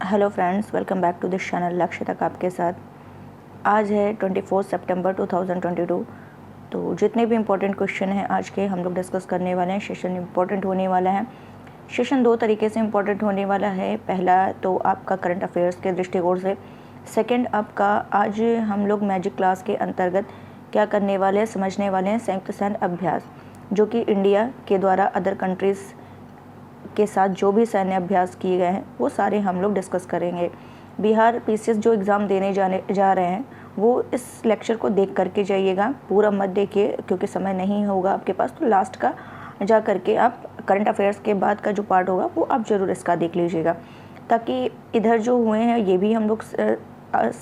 Hello friends, welcome back to this channel लक्ष्य तक आपके साथ। आज है 24 सितंबर 2022। तो जितने भी इम्पोर्टेंट क्वेश्चन हैं आज के हम लोग डिस्कस करने वाले हैं। सेशन इम्पोर्टेंट होने वाला है। सेशन दो तरीके से इम्पोर्टेंट होने वाला है। पहला तो आपका करंट अफेयर्स के दृष्टिकोण से, सेकंड आपका आज हम लोग मैजिक क्लास के अंतर्गत क्या करने वाले हैं, समझने वाले हैं संयुक्त सैन्य अभ्यास, जो कि इंडिया के द्वारा अदर कंट्रीज़ के साथ जो भी सैन्य अभ्यास किए गए हैं वो सारे हम लोग डिस्कस करेंगे। बिहार पीसीएस जो एग्ज़ाम देने जा रहे हैं वो इस लेक्चर को देख करके जाइएगा, पूरा मत देखिए क्योंकि समय नहीं होगा आपके पास। तो लास्ट का जा करके आप करंट अफेयर्स के बाद का जो पार्ट होगा वो आप ज़रूर इसका देख लीजिएगा, ताकि इधर जो हुए हैं ये भी हम लोग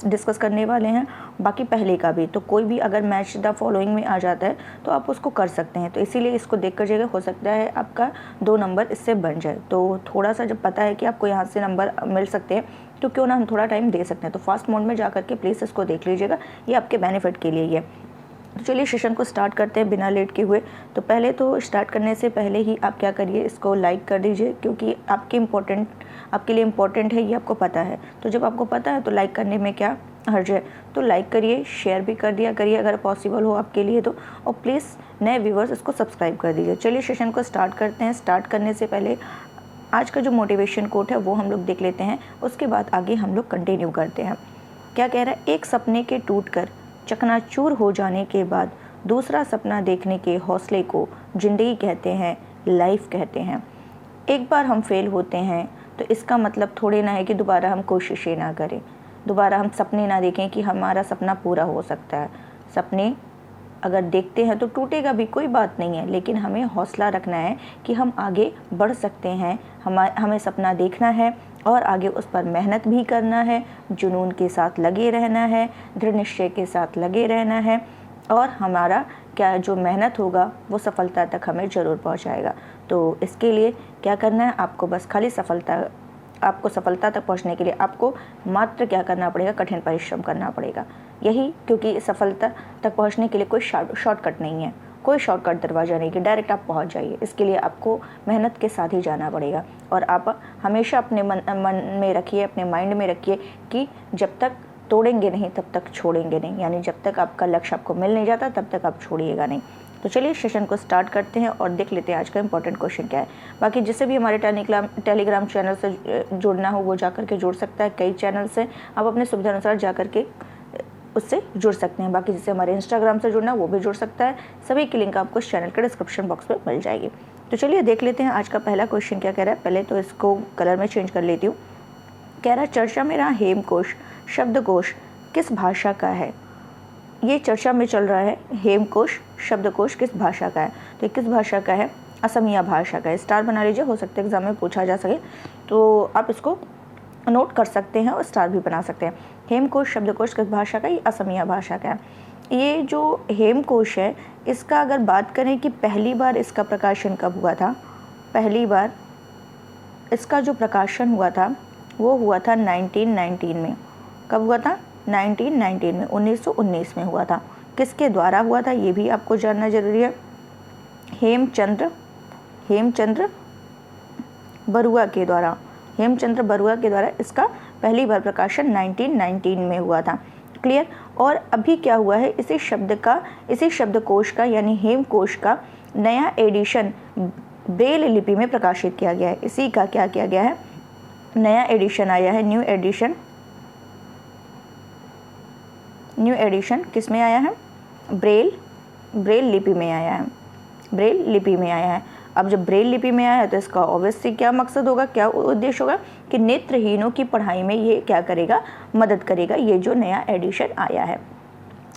डिस्कस करने वाले हैं, बाकी पहले का भी। तो कोई भी अगर मैच द फॉलोइंग में आ जाता है तो आप उसको कर सकते हैं। तो इसीलिए इसको देख कर जाइएगा, हो सकता है आपका 2 नंबर इससे बन जाए। तो थोड़ा सा जब पता है कि आपको यहाँ से नंबर मिल सकते हैं तो क्यों ना हम थोड़ा टाइम दे सकते हैं। तो फास्ट मोड में जा करके प्लीज़ इसको देख लीजिएगा, ये आपके बेनिफिट के लिए ही है। तो चलिए सेशन को स्टार्ट करते हैं बिना लेट के हुए। तो पहले तो स्टार्ट करने से पहले ही आप क्या करिए, इसको लाइक कर दीजिए, क्योंकि आपके लिए इम्पोर्टेंट है, ये आपको पता है। तो जब आपको पता है तो लाइक करने में क्या हर्ज है। तो लाइक करिए, शेयर भी कर दिया करिए अगर पॉसिबल हो आपके लिए तो, और प्लीज़ नए व्यूवर्स इसको सब्सक्राइब कर दीजिए। चलिए सेशन को स्टार्ट करते हैं। स्टार्ट करने से पहले आज का जो मोटिवेशन कोट है वो हम लोग देख लेते हैं, उसके बाद आगे हम लोग कंटिन्यू करते हैं। क्या कह रहा है, एक सपने के टूटकर चकनाचूर हो जाने के बाद दूसरा सपना देखने के हौसले को जिंदगी कहते हैं, लाइफ कहते हैं। एक बार हम फेल होते हैं तो इसका मतलब थोड़े ना है कि दोबारा हम कोशिशें ना करें, दोबारा हम सपने ना देखें कि हमारा सपना पूरा हो सकता है। सपने अगर देखते हैं तो टूटेगा भी, कोई बात नहीं है, लेकिन हमें हौसला रखना है कि हम आगे बढ़ सकते हैं। हमें सपना देखना है और आगे उस पर मेहनत भी करना है, जुनून के साथ लगे रहना है, दृढ़ निश्चय के साथ लगे रहना है, और हमारा क्या जो मेहनत होगा वो सफलता तक हमें ज़रूर पहुंचाएगा। तो इसके लिए क्या करना है, आपको बस खाली आपको सफलता तक पहुंचने के लिए आपको मात्र क्या करना पड़ेगा, कठिन परिश्रम करना पड़ेगा। यही, क्योंकि सफलता तक पहुंचने के लिए कोई शॉर्टकट नहीं है, कोई शॉर्टकट दरवाज़ा नहीं कि डायरेक्ट आप पहुंच जाइए। इसके लिए आपको मेहनत के साथ ही जाना पड़ेगा। और आप हमेशा अपने मन में रखिए, अपने माइंड में रखिए कि जब तक तोड़ेंगे नहीं तब तक छोड़ेंगे नहीं, यानी जब तक आपका लक्ष्य आपको मिल नहीं जाता तब तक आप छोड़िएगा नहीं। तो चलिए सेशन को स्टार्ट करते हैं और देख लेते हैं आज का इंपॉर्टेंट क्वेश्चन क्या है। बाकी जिसे भी हमारे टेलीग्राम चैनल से जुड़ना हो वो जा करके जुड़ सकता है। कई चैनल से आप अपने सुविधा अनुसार जा करके उससे जुड़ सकते हैं। बाकी जिसे हमारे इंस्टाग्राम से जुड़ना वो भी जुड़ सकता है। सभी की लिंक आपको इस चैनल के डिस्क्रिप्शन बॉक्स में मिल जाएगी। तो चलिए देख लेते हैं आज का पहला क्वेश्चन क्या कह रहा है। पहले तो इसको कलर में चेंज कर लेती हूँ। कह रहा है, चर्चा में रहा हेमकोश शब्दकोश किस भाषा का है। ये चर्चा में चल रहा है, हेमकोश शब्दकोश किस भाषा का है। तो किस भाषा का है, असमिया भाषा का है। स्टार बना लीजिए, हो सकता है एग्जाम में पूछा जा सके, तो आप इसको नोट कर सकते हैं और स्टार भी बना सकते हैं। हेमकोश शब्दकोश किस भाषा का, ये असमिया भाषा का है। ये जो हेमकोश है इसका अगर बात करें कि पहली बार इसका प्रकाशन कब हुआ था, पहली बार इसका जो प्रकाशन हुआ था वो हुआ था 1919 में। कब हुआ था, 1919 में, 1919 में हुआ था। किसके द्वारा हुआ था ये भी आपको जानना जरूरी है। हेमचंद्र बरुआ के द्वारा, हेमचंद्र बरुआ के द्वारा इसका पहली बार प्रकाशन 1919 में हुआ था। क्लियर। और अभी क्या हुआ है, इसी शब्दकोश का यानी हेमकोश का नया एडिशन ब्रेल लिपि में प्रकाशित किया गया है। इसी का क्या किया गया है, नया एडिशन आया है, न्यू एडिशन किस में आया है, ब्रेल लिपि में आया है, ब्रेल लिपि में आया है। अब जब ब्रेल लिपि में आया है तो इसका ऑब्वियसली क्या मकसद होगा, क्या उद्देश्य होगा कि नेत्रहीनों की पढ़ाई में ये क्या करेगा, मदद करेगा। ये जो नया एडिशन आया है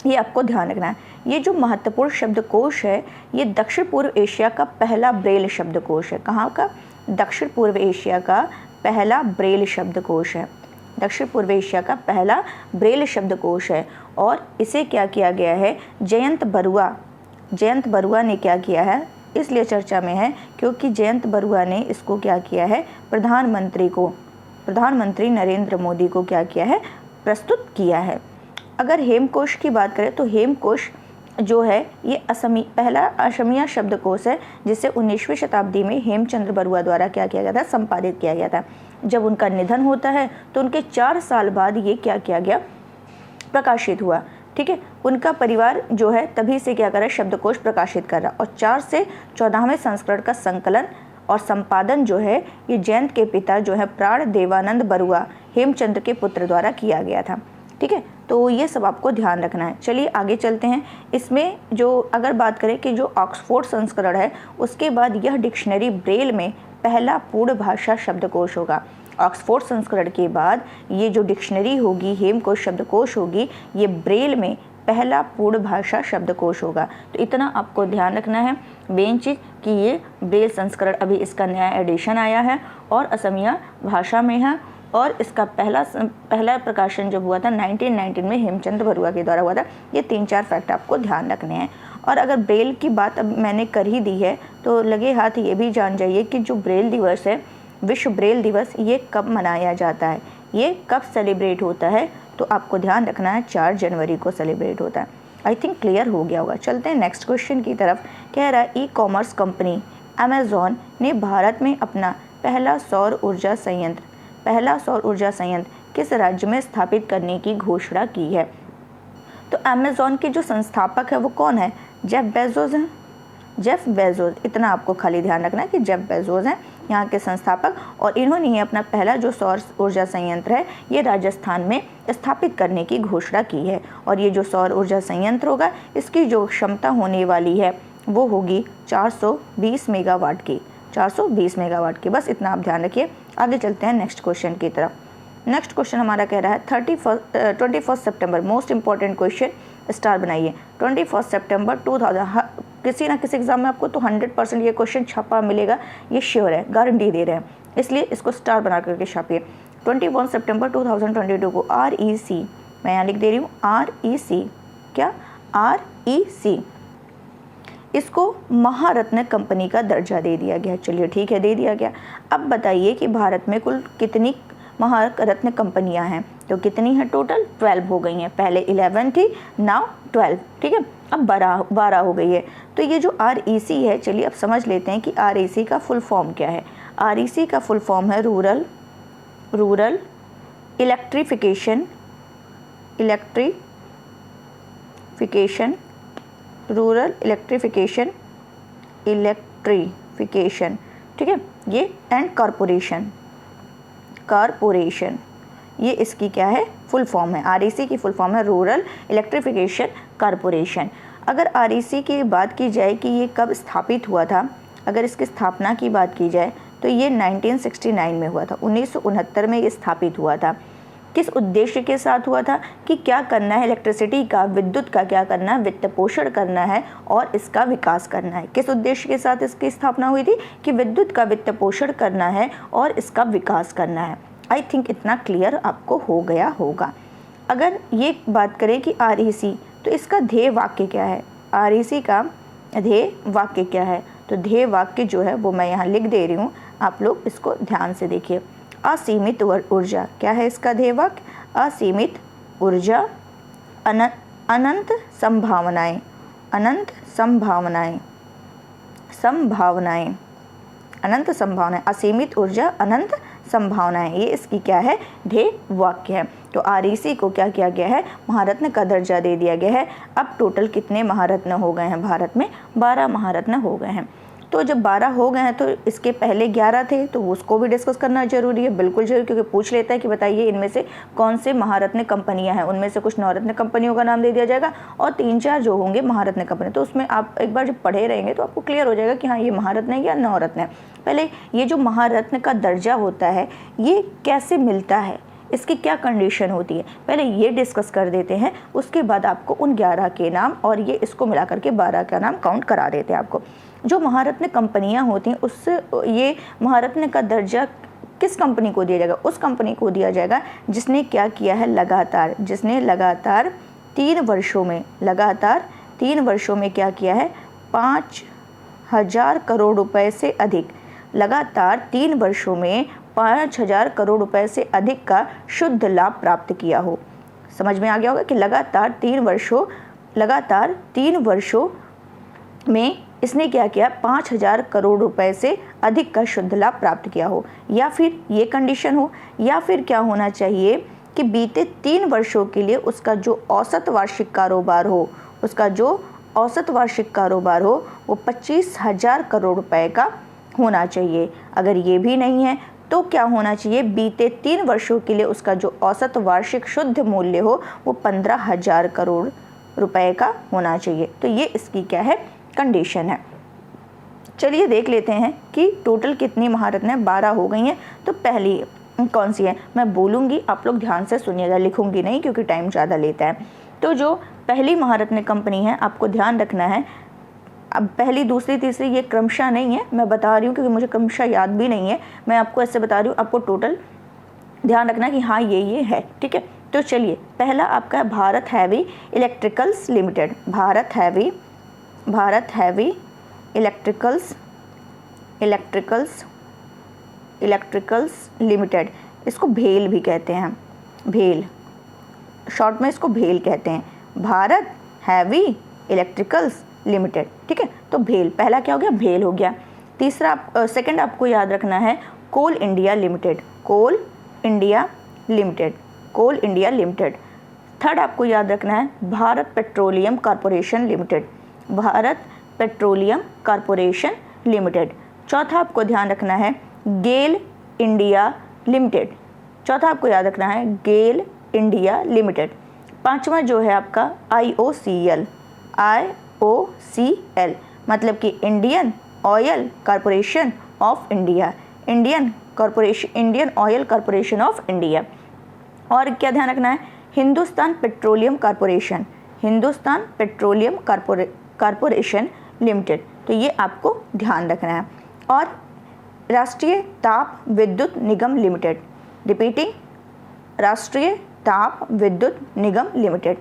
ये आपको ध्यान रखना है। ये जो महत्वपूर्ण शब्दकोश है ये दक्षिण पूर्व एशिया का पहला ब्रेल शब्दकोश है। कहाँ का, दक्षिण पूर्व एशिया का पहला ब्रेल शब्दकोश है, दक्षिण पूर्व एशिया का पहला ब्रेल शब्दकोश है। और इसे क्या किया गया है, जयंत बरुआ ने क्या किया है, इसलिए चर्चा में है क्योंकि जयंत बरुआ ने इसको क्या किया है, प्रधानमंत्री नरेंद्र मोदी को क्या किया है, प्रस्तुत किया है। अगर हेमकोश की बात करें तो हेमकोश जो है ये पहला असमिया शब्दकोश है जिसे 19वीं शताब्दी में हेमचंद्र बरुआ द्वारा क्या किया गया था, संपादित किया गया था। जब उनका निधन होता है तो उनके 4 साल बाद ये क्या किया गया, प्रकाशित हुआ। ठीक है, उनका परिवार जो है तभी से क्या कर रहा है, शब्दकोश प्रकाशित कर रहा, और 4 से 14वें संस्करण का संकलन और संपादन जो है ये जयंत के पिता जो है प्राण देवानंद बरुआ हेमचंद्र के पुत्र द्वारा किया गया था। ठीक है, तो ये सब आपको ध्यान रखना है। चलिए आगे चलते हैं। इसमें जो अगर बात करें कि जो ऑक्सफोर्ड संस्करण है उसके बाद यह डिक्शनरी ब्रेल में पहला पूर्ण भाषा शब्दकोश होगा। ऑक्सफोर्ड संस्करण के बाद ये जो डिक्शनरी होगी, हेमकोश शब्दकोश होगी, ये ब्रेल में पहला पूर्ण भाषा शब्दकोश होगा। तो इतना आपको ध्यान रखना है मेन चीज़ कि ये ब्रेल संस्करण अभी इसका नया एडिशन आया है और असमिया भाषा में है, और इसका पहला प्रकाशन जब हुआ था 1919 में हेमचंद्र बरुआ के द्वारा हुआ था। ये 3-4 फैक्ट आपको ध्यान रखने हैं। और अगर ब्रेल की बात अब मैंने कर ही दी है तो लगे हाथ ये भी जान जाइए कि जो ब्रेल दिवस है, विश्व ब्रेल दिवस, ये कब मनाया जाता है, ये कब सेलिब्रेट होता है, तो आपको ध्यान रखना है 4 जनवरी को सेलिब्रेट होता है। आई थिंक क्लियर हो गया होगा। चलते हैं नेक्स्ट क्वेश्चन की तरफ। कह रहा है ई-कॉमर्स कंपनी अमेज़ॉन ने भारत में अपना पहला सौर ऊर्जा संयंत्र किस राज्य में स्थापित करने की घोषणा की है। तो अमेज़ॉन के जो संस्थापक है वो कौन है, जेफ बेजोस हैं। जेफ बेजोस, इतना आपको खाली ध्यान रखना है कि जेफ बेजोस हैं यहाँ के संस्थापक, और इन्होंने ही अपना पहला जो सौर ऊर्जा संयंत्र है ये राजस्थान में स्थापित करने की घोषणा की है। और ये जो सौर ऊर्जा संयंत्र होगा इसकी जो क्षमता होने वाली है वो होगी 420 मेगावाट की, 420 मेगावाट की। बस इतना आप ध्यान रखिए। आगे चलते हैं नेक्स्ट क्वेश्चन की तरफ। नेक्स्ट क्वेश्चन हमारा कह रहा है 21 सितंबर, मोस्ट इंपॉर्टेंट क्वेश्चन, स्टार बनाइए। 21 सितंबर 2000, किसी ना किसी एग्जाम में आपको तो 100% ये क्वेश्चन छपा मिलेगा, ये श्योर है, गारंटी दे रहे हैं, इसलिए इसको स्टार बना करके छापिए। 21 सितंबर 2022 को REC, मैं यहाँ लिख दे रही हूँ REC, क्या REC, इसको महारत्न कंपनी का दर्जा दे दिया गया। चलिए ठीक है, दे दिया गया। अब बताइए कि भारत में कुल कितनी महारत्न कंपनियां हैं, तो कितनी है टोटल, 12 हो गई हैं। पहले 11 थी, नाउ 12। ठीक है, अब 12 हो गई है। तो ये जो REC है, चलिए अब समझ लेते हैं कि REC का फुल फॉर्म क्या है। REC का फुल फॉर्म है रूरल इलेक्ट्रिफिकेशन, रूरल इलेक्ट्रिफिकेशन, ठीक है, ये एंड कॉरपोरेशन, ये इसकी क्या है, फुल फॉर्म है। REC की फुल फॉर्म है रूरल इलेक्ट्रिफिकेशन कॉरपोरेशन। अगर REC की बात की जाए कि ये कब स्थापित हुआ था, अगर इसकी स्थापना की बात की जाए तो ये 1969 में हुआ था, 1969 में ये स्थापित हुआ था। किस उद्देश्य के साथ हुआ था कि क्या करना है, इलेक्ट्रिसिटी का, विद्युत का क्या करना है, वित्त पोषण करना है और इसका विकास करना है। किस उद्देश्य के साथ इसकी स्थापना हुई थी कि विद्युत का वित्त पोषण करना है और इसका विकास करना है। आई थिंक इतना क्लियर आपको हो गया होगा। अगर ये बात करें कि REC, तो इसका ध्येय वाक्य क्या है, REC का ध्येय वाक्य क्या है, तो ध्येय वाक्य जो है वो मैं यहाँ लिख दे रही हूँ, आप लोग इसको ध्यान से देखिए। असीमित ऊर्जा, क्या है इसका ध्येय वाक्य, असीमित ऊर्जा, अनंत संभावनाएं, असीमित ऊर्जा, अनंत संभावनाएं, ये इसकी क्या है, ध्येय वाक्य है। तो REC को क्या किया गया है, महारत्न का दर्जा दे दिया गया है। अब टोटल कितने महारत्न हो गए हैं भारत में, 12 महारत्न हो गए हैं। तो जब 12 हो गए हैं तो इसके पहले 11 थे, तो उसको भी डिस्कस करना जरूरी है, बिल्कुल जरूरी, क्योंकि पूछ लेता है कि बताइए इनमें से कौन से महारत्न कंपनियां हैं। उनमें से कुछ नवरत्न कंपनियों का नाम दे दिया जाएगा और 3-4 जो होंगे महारत्न कंपनी। तो उसमें आप एक बार जब पढ़े रहेंगे तो आपको क्लियर हो जाएगा कि हाँ ये महारत्न है या नवरत्न है। पहले ये जो महारत्न का दर्जा होता है ये कैसे मिलता है, इसकी क्या कंडीशन होती है, पहले ये डिस्कस कर देते हैं। उसके बाद आपको उन 11 के नाम और ये इसको मिला करके 12 का नाम काउंट करा देते हैं आपको। जो महारत्न कंपनियां होती हैं उससे ये महारत्न का दर्जा किस कंपनी को दिया जाएगा, उस कंपनी को दिया जाएगा जिसने क्या किया है, जिसने लगातार 3 वर्षों में क्या किया है, 5,000 करोड़ रुपए से अधिक, लगातार 3 वर्षों में 5,000 करोड़ रुपए से अधिक का शुद्ध लाभ प्राप्त किया हो। समझ में आ गया होगा कि लगातार 3 वर्षों में इसने क्या किया, 5,000 करोड़ रुपए से अधिक का शुद्ध लाभ प्राप्त किया हो, या फिर ये कंडीशन हो, या फिर क्या होना चाहिए कि बीते 3 वर्षों के लिए उसका जो औसत वार्षिक कारोबार हो, उसका जो औसत वार्षिक कारोबार हो वो 25,000 करोड़ रुपए का होना चाहिए। अगर ये भी नहीं है तो क्या होना चाहिए, बीते 3 वर्षों के लिए उसका जो औसत वार्षिक शुद्ध मूल्य हो वो 15,000 करोड़ रुपए का होना चाहिए। तो ये इसकी क्या है, कंडीशन है। चलिए देख लेते हैं कि टोटल कितनी महारत्नें, 12 हो गई हैं। तो पहली कौन सी है, मैं बोलूँगी, आप लोग ध्यान से सुनिएगा, लिखूँगी नहीं क्योंकि टाइम ज़्यादा लेता है। तो जो पहली महारत्न कंपनी है, आपको ध्यान रखना है, अब पहली, दूसरी, तीसरी ये क्रमशः नहीं है, मैं बता रही हूँ क्योंकि मुझे क्रमशः याद भी नहीं है, मैं आपको ऐसे बता रही हूँ, आपको टोटल ध्यान रखना कि हाँ ये है, ठीक है। तो चलिए, पहला आपका है Bharat Heavy Electricals limited. Bharat Heavy Electricals limited, इसको भेल भी कहते हैं, भेल, शॉर्ट में इसको भेल कहते हैं, भारत हैवी इलेक्ट्रिकल्स लिमिटेड, ठीक है। तो भेल, पहला क्या हो गया, भेल हो गया। तीसरा, सेकंड आपको याद रखना है कोल India limited, Coal India limited. Third आपको याद रखना है भारत पेट्रोलियम कॉर्पोरेशन लिमिटेड। चौथा आपको ध्यान रखना है गेल इंडिया लिमिटेड। पांचवा जो है आपका IOCL, मतलब कि Indian Oil Corporation of India. और क्या ध्यान रखना है, हिंदुस्तान पेट्रोलियम कॉरपोरेशन लिमिटेड। तो ये आपको ध्यान रखना है। और राष्ट्रीय ताप विद्युत निगम लिमिटेड, रिपीटिंग, राष्ट्रीय ताप विद्युत निगम लिमिटेड।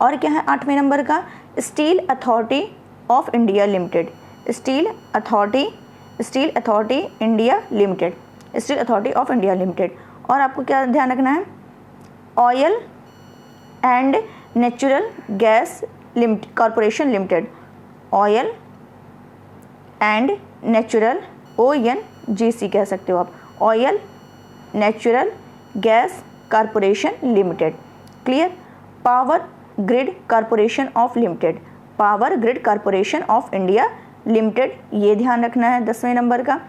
और क्या है 8वें नंबर का, steel authority of India limited. और आपको क्या ध्यान रखना है, oil and Natural Gas corporation limited, Oil and natural, ONGC कह सकते हो आप, oil natural Gas corporation limited. Clear. Power Grid Corporation of India limited, ये ध्यान रखना है 10वें नंबर का।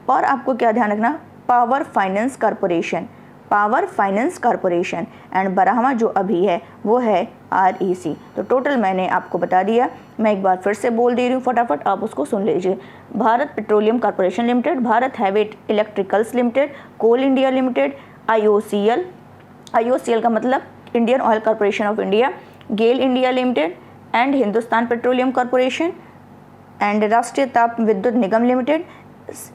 और आपको क्या ध्यान रखना, पावर फाइनेंस कॉरपोरेशन। एंड 12वां जो अभी है वो है REC। तो टोटल मैंने आपको बता दिया, मैं एक बार फिर से बोल दे रही हूँ, फटाफट आप उसको सुन लीजिए। Bharat Petroleum Corporation Limited, Bharat Heavy Electricals Limited, Coal India Limited, IOCL का मतलब Indian Oil Corporation of India, GAIL India Limited and Hindustan Petroleum Corporation and Rashtriya Tap Vidyut Nigam Limited,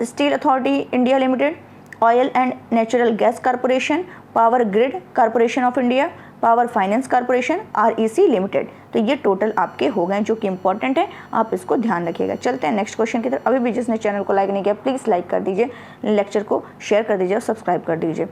Steel Authority India Limited, Oil and Natural Gas Corporation, Power Grid Corporation of India, Power Finance Corporation, REC limited. तो ये total आपके हो गए जो कि important है, आप इसको ध्यान रखिएगा। चलते हैं नेक्स्ट क्वेश्चन की तरफ। अभी भी जिसने चैनल को लाइक नहीं किया प्लीज़ लाइक कर दीजिए, लेक्चर को शेयर कर दीजिए और सब्सक्राइब कर दीजिए।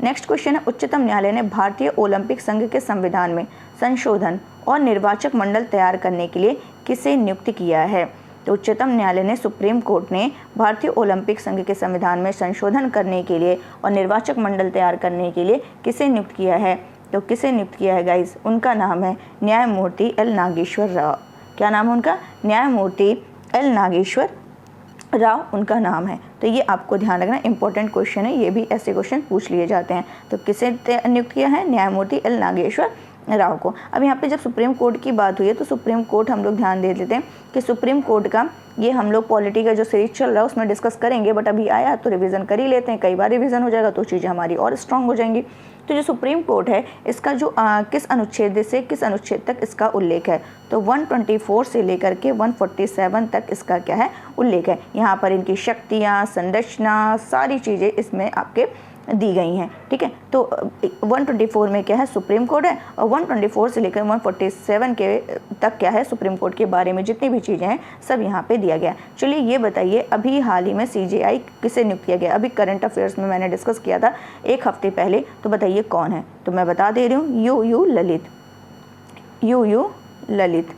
नेक्स्ट क्वेश्चन है, उच्चतम न्यायालय ने भारतीय ओलंपिक संघ के संविधान में संशोधन और निर्वाचक मंडल तैयार करने के लिए किसे नियुक्त किया है। तो उच्चतम न्यायालय ने, सुप्रीम कोर्ट ने भारतीय ओलंपिक संघ के संविधान में संशोधन करने के लिए और निर्वाचक मंडल तैयार करने के लिए किसे नियुक्त किया है। तो किसे नियुक्त किया है गाइस, उनका नाम है न्यायमूर्ति L नागेश्वर राव। क्या नाम है उनका, न्यायमूर्ति L नागेश्वर राव उनका नाम है। तो ये आपको ध्यान रखना, इंपॉर्टेंट क्वेश्चन है, ये भी ऐसे क्वेश्चन पूछ लिए जाते हैं। तो किसे नियुक्त किया है, न्यायमूर्ति L नागेश्वर राव को। अब यहाँ पे जब सुप्रीम कोर्ट की बात हुई है तो सुप्रीम कोर्ट हम लोग ध्यान दे देते हैं कि सुप्रीम कोर्ट का ये हम लोग पॉलिटी का जो सीरीज चल रहा है उसमें डिस्कस करेंगे, बट अभी आया तो रिवीजन कर ही लेते हैं, कई बार रिवीजन हो जाएगा तो चीज़ें हमारी और स्ट्रांग हो जाएंगी। तो जो सुप्रीम कोर्ट है इसका जो किस अनुच्छेद से किस अनुच्छेद तक इसका उल्लेख है, तो 124 से लेकर के 147 तक इसका क्या है, उल्लेख है। यहाँ पर इनकी शक्तियाँ, संरचना, सारी चीज़ें इसमें आपके दी गई हैं, ठीक है। तो 124 में क्या है, सुप्रीम कोर्ट है, और 124 से लेकर 147 के तक क्या है, सुप्रीम कोर्ट के बारे में जितनी भी चीज़ें हैं सब यहाँ पे दिया गया। चलिए ये बताइए, अभी हाल ही में CJI किसे नियुक्त किया गया, अभी करंट अफेयर्स में मैंने डिस्कस किया था एक हफ्ते पहले, तो बताइए कौन है। तो मैं बता दे रही हूँ, UU ललित,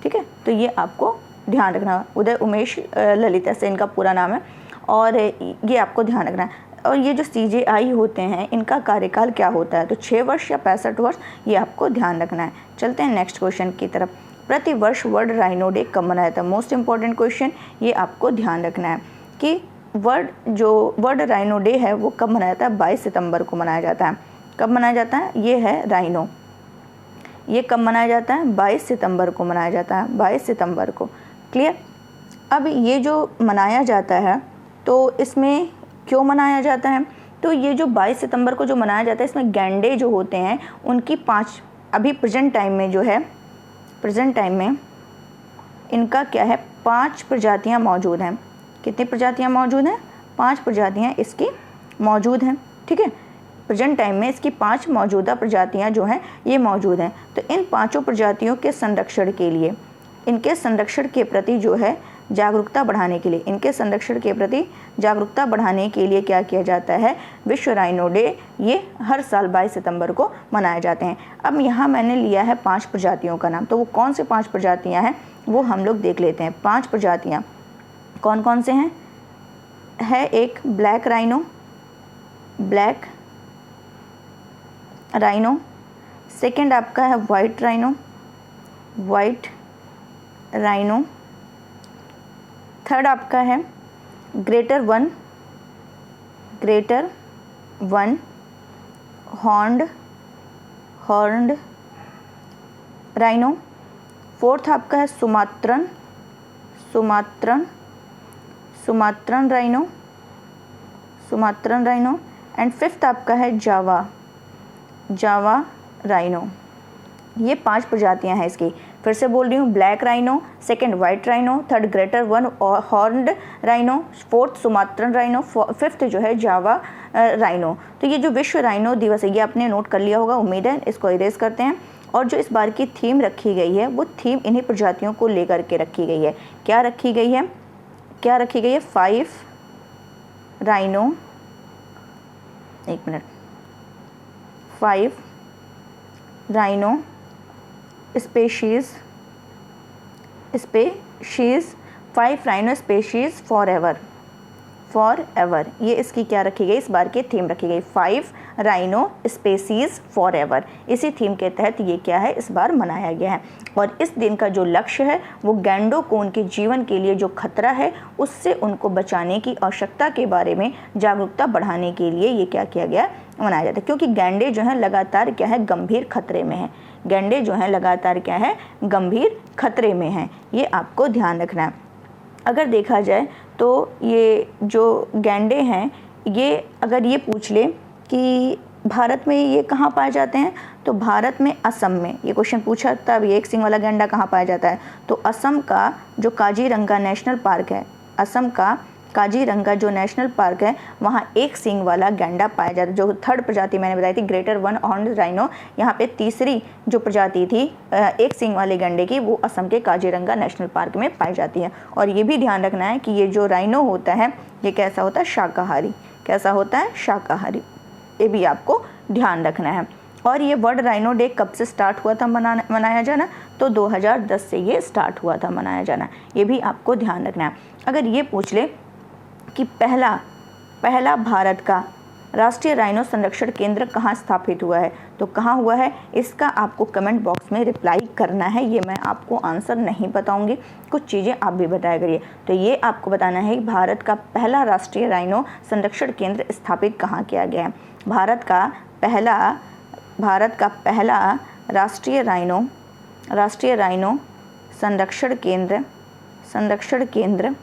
ठीक है। तो ये आपको ध्यान रखना। उदय उमेश ललित ऐसे इनका पूरा नाम है, और ये आपको ध्यान रखना है। और ये जो CJI होते हैं इनका कार्यकाल क्या होता है, तो 6 वर्ष या 65 वर्ष, ये आपको ध्यान रखना है। चलते हैं नेक्स्ट क्वेश्चन की तरफ। प्रति वर्ष वर्ल्ड राइनो डे कब मनाया जाता है? मोस्ट इंपॉर्टेंट क्वेश्चन, ये आपको ध्यान रखना है कि वर्ल्ड राइनो डे है वो कब मनाया जाता है? 22 सितंबर को मनाया जाता है। कब मनाया जाता है? ये है राइनो, ये कब मनाया जाता है? 22 सितंबर को मनाया जाता है, 22 सितंबर को। क्लियर? अब ये जो मनाया जाता है तो इसमें क्यों मनाया जाता है? तो ये जो 22 सितंबर को जो मनाया जाता है, इसमें गैंडे जो होते हैं उनकी 5, अभी प्रेजेंट टाइम में जो है, प्रेजेंट टाइम में इनका क्या है, 5 प्रजातियां मौजूद हैं। कितनी प्रजातियां मौजूद हैं? 5 प्रजातियां इसकी मौजूद हैं। ठीक है, प्रेजेंट टाइम में इसकी 5 मौजूदा प्रजातियां जो हैं ये मौजूद हैं। तो इन 5 प्रजातियों के संरक्षण के लिए, इनके संरक्षण के प्रति जो है जागरूकता बढ़ाने के लिए, इनके संरक्षण के प्रति जागरूकता बढ़ाने के लिए क्या किया जाता है? विश्व राइनो डे ये हर साल 22 सितंबर को मनाए जाते हैं। अब यहाँ मैंने लिया है 5 प्रजातियों का नाम, तो वो कौन से 5 प्रजातियाँ हैं वो हम लोग देख लेते हैं। 5 प्रजातियाँ कौन कौन से हैं? है एक black rhino, black rhino. Second आपका है white rhino, white rhino. Third आपका है greater one horned rhino. Fourth आपका है सुमात्रन राइनो। एंड फिफ्थ आपका है जावा राइनो। ये 5 प्रजातियां हैं इसकी। फिर से बोल रही हूँ, black rhino, second white rhino, third greater one horned rhino, fourth Sumatran rhino, fifth जो है जावा राइनो। तो ये जो विश्व राइनो दिवस है ये आपने नोट कर लिया होगा, उम्मीद है। इसको इरेज करते हैं। और जो इस बार की थीम रखी गई है वो थीम इन्हीं प्रजातियों को लेकर के रखी गई है। क्या रखी गई है? 5 rhino, 1 minute, 5 rhino species 5 rhino species for ever. ये इसकी क्या रखी गई? इस बार की थीम रखी गई 5 राइनो स्पेसीज़ फॉर एवर। इसी थीम के तहत ये क्या है, इस बार मनाया गया है। और इस दिन का जो लक्ष्य है वो गैंडों को उनके जीवन के लिए जो खतरा है उससे उनको बचाने की आवश्यकता के बारे में जागरूकता बढ़ाने के लिए ये क्या किया गया, मनाया जाता है। क्योंकि गैंडे जो हैं लगातार क्या है, गंभीर खतरे में हैं। गैंडे जो हैं लगातार क्या है, गंभीर खतरे में हैं। ये आपको ध्यान रखना है। अगर देखा जाए तो ये जो गैंडे हैं, ये अगर ये पूछ ले कि भारत में ये कहाँ पाए जाते हैं, तो भारत में असम में, ये क्वेश्चन पूछा तब ये एक सिंग वाला गैंडा कहाँ पाया जाता है, तो असम का जो काजीरंगा नेशनल पार्क है, असम का काजीरंगा जो नेशनल पार्क है वहाँ एक सींग वाला गैंडा पाया जाता है। जो थर्ड प्रजाति मैंने बताई थी ग्रेटर वन हॉर्न्ड राइनो, यहाँ पे तीसरी जो प्रजाति थी एक सींग वाले गैंडे की, वो असम के काजीरंगा नेशनल पार्क में पाई जाती है। और ये भी ध्यान रखना है कि ये जो राइनो होता है ये कैसा होता है, शाकाहारी। कैसा होता है, शाकाहारी। ये भी आपको ध्यान रखना है। और ये वर्ल्ड राइनो डे कब से स्टार्ट हुआ था मनाया जाना, तो 2010 से ये स्टार्ट हुआ था मनाया जाना। ये भी आपको ध्यान रखना है। अगर ये पूछ ले कि पहला भारत का राष्ट्रीय राइनो संरक्षण केंद्र कहाँ स्थापित हुआ है, तो कहाँ हुआ है, इसका आपको कमेंट बॉक्स में रिप्लाई करना है। ये मैं आपको आंसर नहीं बताऊंगी, कुछ चीज़ें आप भी बताया करिए। तो ये आपको बताना है कि भारत का पहला राष्ट्रीय राइनो संरक्षण केंद्र स्थापित कहाँ किया गया है। भारत का पहला राष्ट्रीय राइनो संरक्षण केंद्र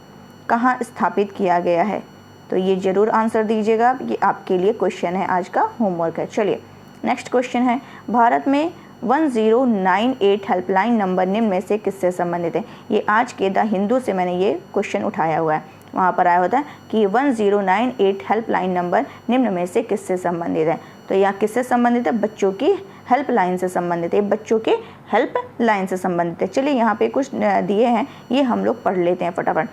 कहाँ स्थापित किया गया है, तो ये ज़रूर आंसर दीजिएगा। ये आपके लिए क्वेश्चन है, आज का होमवर्क है। चलिए नेक्स्ट क्वेश्चन है, भारत में 1098 हेल्पलाइन नंबर निम्न में से किससे संबंधित है। ये आज के द हिंदू से मैंने ये क्वेश्चन उठाया हुआ है। वहाँ पर आया होता है कि 1098 हेल्पलाइन नंबर निम्न में से किससे संबंधित है। तो यह किससे संबंधित है, बच्चों की हेल्पलाइन से संबंधित है। बच्चों के हेल्पलाइन से संबंधित है। चलिए यहाँ पे कुछ दिए हैं, ये हम लोग पढ़ लेते हैं फटाफट।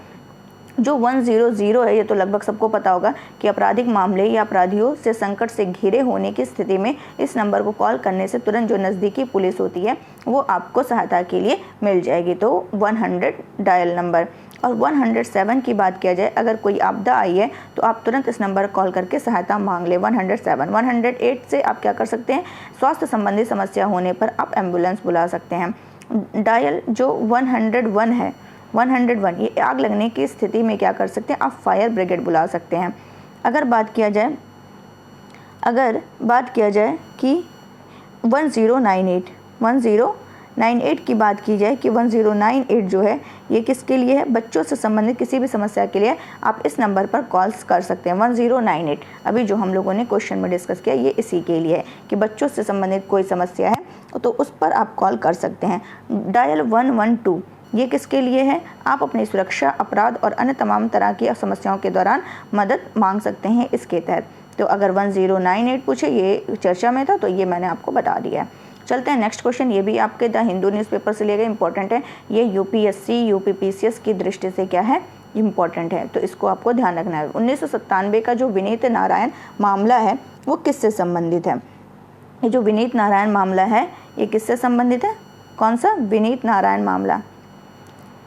जो 100 है, ये तो लगभग सबको पता होगा कि आपराधिक मामले या अपराधियों से संकट से घिरे होने की स्थिति में इस नंबर को कॉल करने से तुरंत जो नज़दीकी पुलिस होती है वो आपको सहायता के लिए मिल जाएगी। तो 100 डायल नंबर। और 107 की बात किया जाए, अगर कोई आपदा आई है तो आप तुरंत इस नंबर कॉल करके सहायता मांग लें। 107। 108 से आप क्या कर सकते हैं, स्वास्थ्य संबंधी समस्या होने पर आप एम्बुलेंस बुला सकते हैं। डायल जो 101 है, 101 ये आग लगने की स्थिति में क्या कर सकते हैं, आप फायर ब्रिगेड बुला सकते हैं। अगर बात किया जाए कि 1098 की बात की जाए कि 1098 जो है ये किसके लिए है, बच्चों से संबंधित किसी भी समस्या के लिए आप इस नंबर पर कॉल्स कर सकते हैं। 1098 अभी जो हम लोगों ने क्वेश्चन में डिस्कस किया ये इसी के लिए है कि बच्चों से संबंधित कोई समस्या है तो उस पर आप कॉल कर सकते हैं। डायल 112 ये किसके लिए है, आप अपनी सुरक्षा, अपराध और अन्य तमाम तरह की समस्याओं के दौरान मदद मांग सकते हैं इसके तहत। तो अगर 1098 पूछे, ये चर्चा में था तो ये मैंने आपको बता दिया है। चलते हैं नेक्स्ट क्वेश्चन, ये भी आपके द हिंदू न्यूज़पेपर से लिए गए, इंपॉर्टेंट है। ये यूपीएससी यूपीपीसीएस की दृष्टि से क्या है, इम्पॉर्टेंट है, तो इसको आपको ध्यान रखना है। 1997 का जो विनीत नारायण मामला है वो किससे संबंधित है, ये जो विनीत नारायण मामला है ये किससे संबंधित है, कौन सा, विनीत नारायण मामला,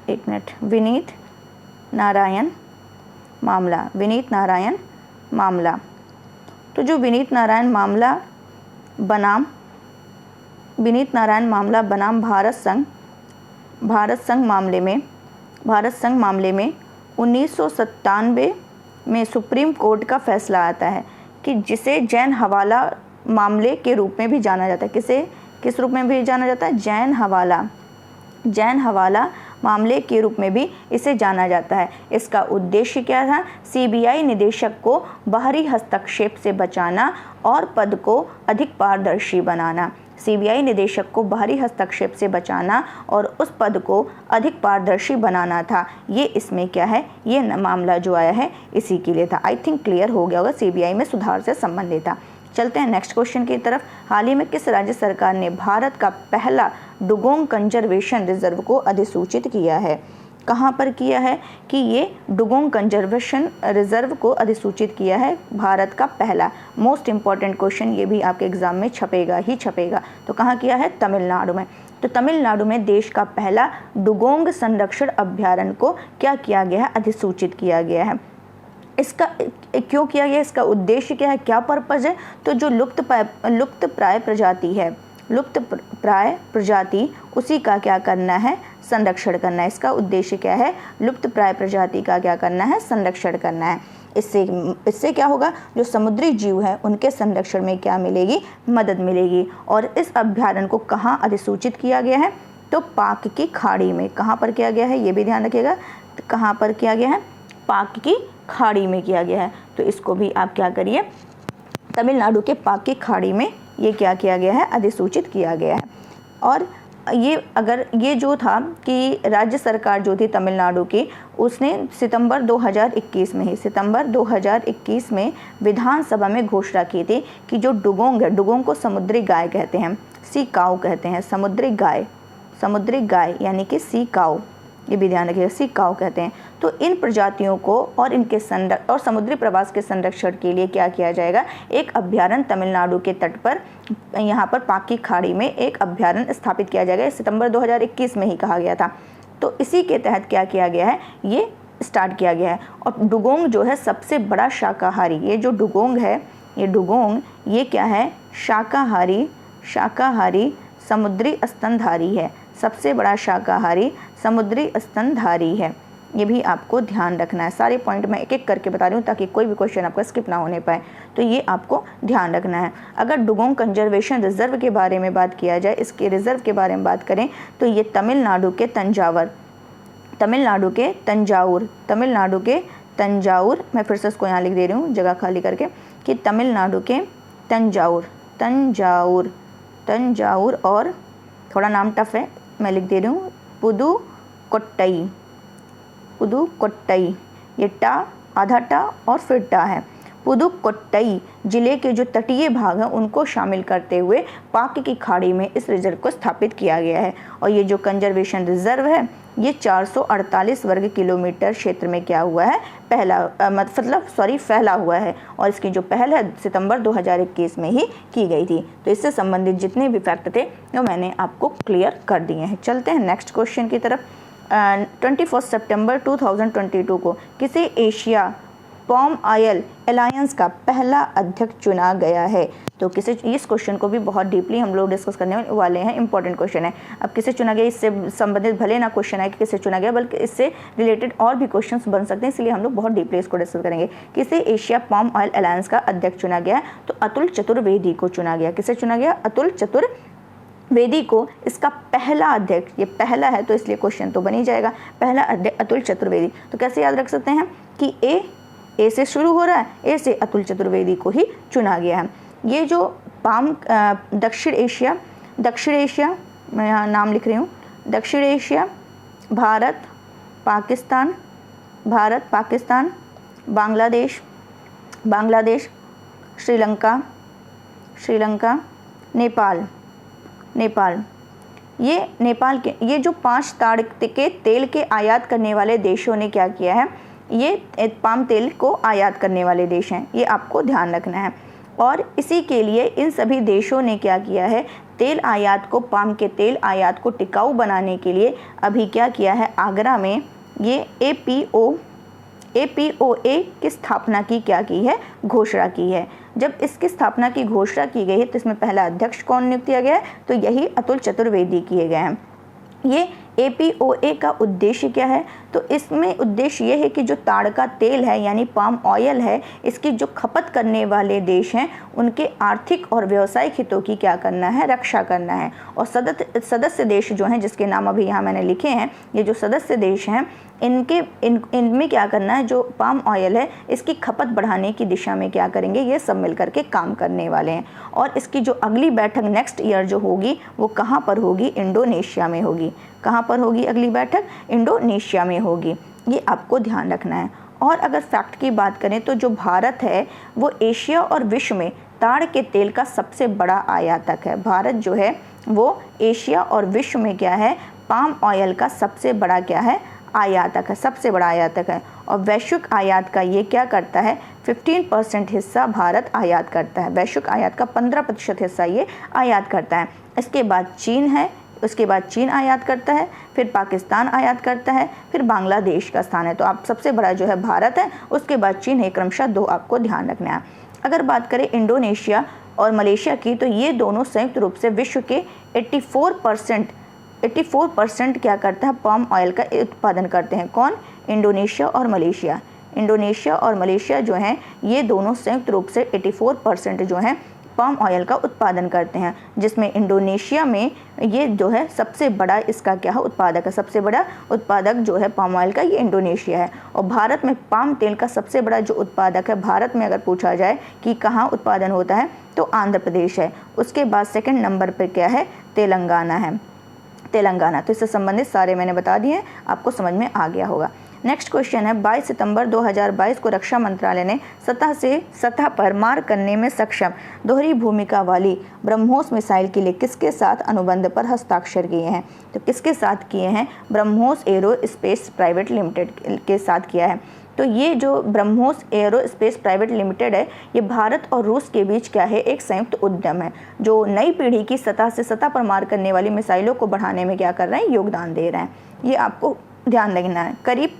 एक मिनट, विनीत नारायण मामला। तो जो विनीत नारायण मामला बनाम भारत संघ मामले में 1997 में सुप्रीम कोर्ट का फैसला आता है कि जिसे जैन हवाला मामले के रूप में भी जाना जाता है। किस रूप में भी जाना जाता है, जैन हवाला मामले के रूप में भी इसे जाना जाता है। इसका उद्देश्य क्या था, सीबीआई निदेशक को बाहरी हस्तक्षेप से बचाना और पद को अधिक पारदर्शी बनाना। सीबीआई निदेशक को बाहरी हस्तक्षेप से बचाना और उस पद को अधिक पारदर्शी बनाना था। ये इसमें क्या है, ये मामला जो आया है इसी के लिए था। आई थिंक क्लियर हो गया होगा, सीबीआई में सुधार से संबंधित था। चलते हैं नेक्स्ट क्वेश्चन की तरफ। हाल ही में किस राज्य सरकार ने भारत का पहला डुगोंग कंजर्वेशन रिजर्व को अधिसूचित किया है, कहाँ पर किया है कि ये डुगोंग कंजर्वेशन रिजर्व को अधिसूचित किया है, भारत का पहला। मोस्ट इंपॉर्टेंट क्वेश्चन, ये भी आपके एग्जाम में छपेगा। तो कहाँ किया है, तमिलनाडु में। तो तमिलनाडु में देश का पहला डुगोंग संरक्षण अभ्यारण्य को क्या किया गया है, अधिसूचित किया गया है। इसका क्यों किया गया, इसका उद्देश्य क्या है, क्या पर्पज़ है, तो जो लुप्त प्राय प्रजाति उसी का क्या करना है, संरक्षण करना है। इसका उद्देश्य क्या है, लुप्त प्राय प्रजाति का क्या करना है, संरक्षण करना है। इससे क्या होगा, जो समुद्री जीव हैं उनके संरक्षण में क्या मिलेगी, मदद मिलेगी। और इस अभ्यारण्य को कहाँ अधिसूचित किया गया है, तो पाक की खाड़ी में। कहाँ पर किया गया है, ये भी ध्यान रखिएगा, कहाँ पर किया गया है, पाक की खाड़ी में किया गया है। तो इसको भी आप क्या करिए, तमिलनाडु के पाक की खाड़ी में ये क्या किया गया है, अधिसूचित किया गया है। और ये जो था कि राज्य सरकार जो थी तमिलनाडु की, उसने सितंबर 2021 में विधानसभा में घोषणा की थी कि जो डुगोंग है, डुगोंग को समुद्री गाय कहते हैं, सी काऊ कहते हैं, समुद्री गाय यानी कि सी काऊ, ये भी ध्यान रखिएगा, सी काऊ कहते हैं। तो इन प्रजातियों को और इनके और समुद्री प्रवास के संरक्षण के लिए क्या किया जाएगा, एक अभ्यारण्य तमिलनाडु के तट पर, यहाँ पर पाक की खाड़ी में एक अभ्यारण्य स्थापित किया जाएगा। सितंबर 2021 में ही कहा गया था। तो इसी के तहत क्या किया गया है, ये स्टार्ट किया गया है। और डुगोंग जो है सबसे बड़ा शाकाहारी, ये जो डुगोंग है, ये क्या है, शाकाहारी समुद्री स्तनधारी है, सबसे बड़ा शाकाहारी समुद्री स्तनधारी है। ये भी आपको ध्यान रखना है। सारे पॉइंट मैं एक एक करके बता रही हूँ ताकि कोई भी क्वेश्चन आपका स्किप ना होने पाए, तो ये आपको ध्यान रखना है। अगर डुगोंग कंजर्वेशन रिजर्व के बारे में बात किया जाए, इसके रिजर्व के बारे में बात करें तो ये तमिलनाडु के तंजावुर, मैं फिर से इसको यहाँ लिख दे रही हूँ जगह खाली करके, कि तमिलनाडु के तंजावुर और थोड़ा नाम टफ है, मैं लिख दे रही हूँ, पुदुकोट्टई, ये टा, आधा टा और फिर टा है। पुदुकोट्टई जिले के जो तटीय भाग हैं उनको शामिल करते हुए पाक की खाड़ी में इस रिजर्व को स्थापित किया गया है। और ये जो कंजर्वेशन रिजर्व है ये 448 वर्ग किलोमीटर क्षेत्र में क्या हुआ है, फैला हुआ है। और इसकी जो पहल है सितंबर 2021 में ही की गई थी। तो इससे संबंधित जितने भी फैक्ट थे वो मैंने आपको क्लियर कर दिए हैं। चलते हैं नेक्स्ट क्वेश्चन की तरफ। 21 सितंबर 2022 को किसे एशिया पाम ऑयल अलायंस का पहला अध्यक्ष चुना गया है। तो किसे, इस क्वेश्चन को भी बहुत डीपली हम लोग डिस्कस करने वाले हैं, इंपॉर्टेंट क्वेश्चन है। अब किसे चुना गया, इससे संबंधित भले ना क्वेश्चन आए कि किसे चुना गया, बल्कि इससे रिलेटेड और भी क्वेश्चंस बन सकते हैं, इसलिए हम लोग बहुत डीपली इसको डिस्कस करेंगे। किसे एशिया पाम ऑयल अलायंस का अध्यक्ष चुना गया, तो अतुल चतुर्वेदी को चुना गया। किसे चुना गया, अतुल चतुर्वेदी को इसका पहला अध्यक्ष, ये पहला है तो इसलिए क्वेश्चन तो बन ही जाएगा, पहला अध्यक्ष अतुल चतुर्वेदी। तो कैसे याद रख सकते हैं कि ए से शुरू हो रहा है, ए से अतुल चतुर्वेदी को ही चुना गया है। ये जो पाम दक्षिण एशिया, मैं यहाँ नाम लिख रही हूँ, दक्षिण एशिया, भारत, पाकिस्तान, बांग्लादेश, श्रीलंका, नेपाल, ये नेपाल के ये जो 5 ताड़ के तेल के आयात करने वाले देशों ने क्या किया है, ये पाम तेल को आयात करने वाले देश हैं, ये आपको ध्यान रखना है। और इसी के लिए इन सभी देशों ने क्या किया है, तेल आयात को, पाम के तेल आयात को टिकाऊ बनाने के लिए अभी क्या किया है, आगरा में ये APOA की स्थापना की क्या की है, घोषणा की है। जब इसकी स्थापना की घोषणा की गई है तो इसमें पहला अध्यक्ष कौन नियुक्त किया गया है, तो यही अतुल चतुर्वेदी किए गए हैं। ये APOA का उद्देश्य क्या है, तो इसमें उद्देश्य ये है कि जो ताड़ का तेल है यानी पाम ऑयल है, इसकी जो खपत करने वाले देश हैं उनके आर्थिक और व्यावसायिक हितों की क्या करना है, रक्षा करना है। और सदस्य देश जो हैं, जिसके नाम अभी यहाँ मैंने लिखे हैं, ये जो सदस्य देश हैं इनमें क्या करना है, जो पाम ऑयल है इसकी खपत बढ़ाने की दिशा में क्या करेंगे, ये सब मिल करके काम करने वाले हैं। और इसकी जो अगली बैठक नेक्स्ट ईयर जो होगी वो कहाँ पर होगी, इंडोनेशिया में होगी। कहाँ पर होगी अगली बैठक, इंडोनेशिया में होगी, ये आपको ध्यान रखना है। और अगर फैक्ट की बात करें तो जो भारत है वो एशिया और विश्व में ताड़ के तेल का सबसे बड़ा आयातक है। भारत जो है वो एशिया और विश्व में क्या है, पाम ऑयल का सबसे बड़ा क्या है, आयातक है, सबसे बड़ा आयातक है। और वैश्विक आयात का ये क्या करता है, 15% हिस्सा भारत आयात करता है। वैश्विक आयात का 15% हिस्सा ये आयात करता है। इसके बाद चीन है, उसके बाद चीन आयात करता है, फिर पाकिस्तान आयात करता है, फिर बांग्लादेश का स्थान है। तो आप सबसे बड़ा जो है भारत है, उसके बाद चीन है, क्रमशः 2 आपको ध्यान रखना है। अगर बात करें इंडोनेशिया और मलेशिया की, तो ये दोनों संयुक्त रूप से विश्व के 84% क्या करता है, पाम ऑयल का उत्पादन करते हैं। कौन, इंडोनेशिया और मलेशिया। इंडोनेशिया और मलेशिया जो हैं ये दोनों संयुक्त रूप से 84% जो हैं पाम ऑयल का उत्पादन करते हैं, जिसमें इंडोनेशिया में ये जो है सबसे बड़ा इसका क्या है, उत्पादक है। सबसे बड़ा उत्पादक जो है पाम ऑयल का ये इंडोनेशिया है। और भारत में पाम तेल का सबसे बड़ा जो उत्पादक है, भारत में अगर पूछा जाए कि कहाँ उत्पादन होता है, तो आंध्र प्रदेश है। उसके बाद सेकंड नंबर पर क्या है, तेलंगाना है, तेलंगाना। तो इससे संबंधित सारे मैंने बता दिए, आपको समझ में आ गया होगा। नेक्स्ट क्वेश्चन है, 22 सितंबर 2022 को रक्षा मंत्रालय ने सतह से सतह पर मार करने में सक्षम दोहरी भूमिका वाली ब्रह्मोस मिसाइल के लिए किसके साथ अनुबंध पर हस्ताक्षर किए हैं। तो किसके साथ किए हैं, BrahMos arrow space private limited के साथ किया है। तो ये जो ब्रह्मोस एरोस्पेस प्राइवेट लिमिटेड है, ये भारत और रूस के बीच क्या है, एक संयुक्त उद्यम है, जो नई पीढ़ी की सतह से सतह पर मार करने वाली मिसाइलों को बढ़ाने में क्या कर रहे हैं, योगदान दे रहे हैं। ये आपको ध्यान रखना है। करीब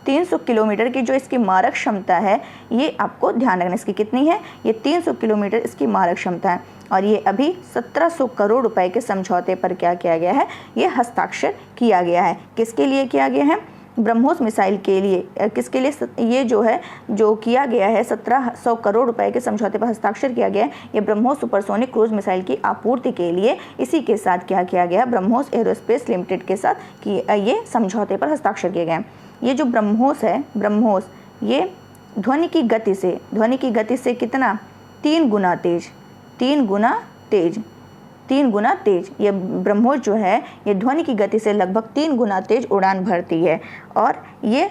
300 किलोमीटर की जो इसकी मारक क्षमता है, ये आपको ध्यान रखना, इसकी कितनी है, ये 300 किलोमीटर इसकी मारक क्षमता है। और ये अभी 1700 करोड़ रुपए के समझौते पर क्या किया गया है, ये हस्ताक्षर किया गया है। किसके लिए किया गया है, ब्रह्मोस मिसाइल के लिए। किसके लिए, ये जो है जो किया गया है 1700 करोड़ रुपए के समझौते पर हस्ताक्षर किया गया है, ये ब्रह्मोस सुपरसोनिक क्रूज मिसाइल की आपूर्ति के लिए इसी के साथ क्या किया गया, ब्रह्मोस एरोस्पेस लिमिटेड के साथ ये समझौते पर हस्ताक्षर किए गए। ये जो ब्रह्मोस है, ब्रह्मोस ये ध्वनि की गति से कितना, 3 गुना तेज, 3 गुना तेज। ये ब्रह्मोस जो है ये ध्वनि की गति से लगभग 3 गुना तेज उड़ान भरती है और ये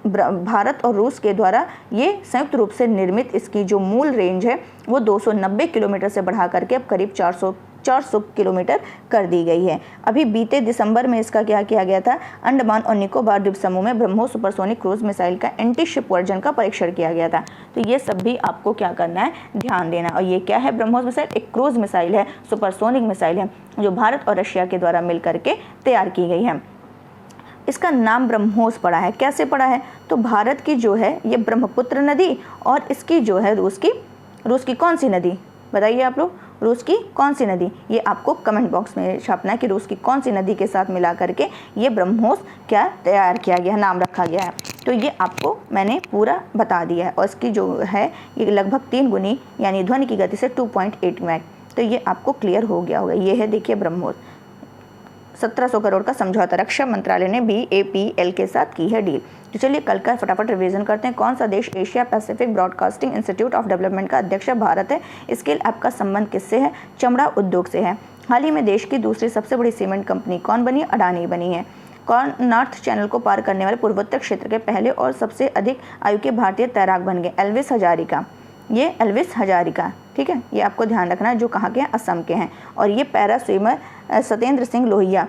भारत और रूस के द्वारा ये संयुक्त रूप से निर्मित इसकी जो मूल रेंज है वो 290 किलोमीटर से बढ़ा करके अब करीब 400 किलोमीटर कर दी गई है। अभी बीते दिसंबर में इसका क्या किया गया था, अंडमान और निकोबार द्वीप समूह में ब्रह्मोस सुपरसोनिक क्रूज मिसाइल का एंटी शिप वर्जन का परीक्षण किया गया था। तो ये सब भी आपको क्या करना है, ध्यान देना। और ये क्या है, ब्रह्मोस मिसाइल एक क्रूज मिसाइल है, सुपरसोनिक मिसाइल है जो भारत और रशिया के द्वारा मिल करके तैयार की गई है। इसका नाम ब्रह्मोस पड़ा है, कैसे पड़ा है, तो भारत की जो है ये ब्रह्मपुत्र नदी और इसकी जो है रूस की कौन सी नदी, बताइए आप लोग, रूस की कौन सी नदी, ये आपको कमेंट बॉक्स में छापना है कि रूस की कौन सी नदी के साथ मिला करके ये ब्रह्मोस क्या तैयार किया गया है, नाम रखा गया है। तो ये आपको मैंने पूरा बता दिया है और इसकी जो है ये लगभग 3 गुनी यानी ध्वनि की गति से 2.8 मैक। तो ये आपको क्लियर हो गया होगा। ये है देखिए ब्रह्मोस। 1700 करोड़ का समझौता रक्षा मंत्रालय ने BAPL के साथ की है डील। तो चलिए कल का फटाफट रिवीजन करते हैं। कौन सा देश Asia Pacific broadcasting institute of development का अध्यक्ष है? भारत है। स्केल ऐप का संबंध किससे है? चमड़ा उद्योग से है। हाल ही में देश की दूसरी सबसे बड़ी सीमेंट कंपनी कौन बनी? अडानी बनी है। कौन नॉर्थ चैनल को पार करने वाले पूर्वोत्तर क्षेत्र के पहले और सबसे अधिक आयु के भारतीय तैराक बन गए? एल्विस हजारिका। ये एल्विस हजारिका, ठीक है, ये आपको ध्यान रखना है, जो कहाँ के हैं, असम के हैं। और ये पैरा स्विमर सत्येंद्र सिंह लोहिया,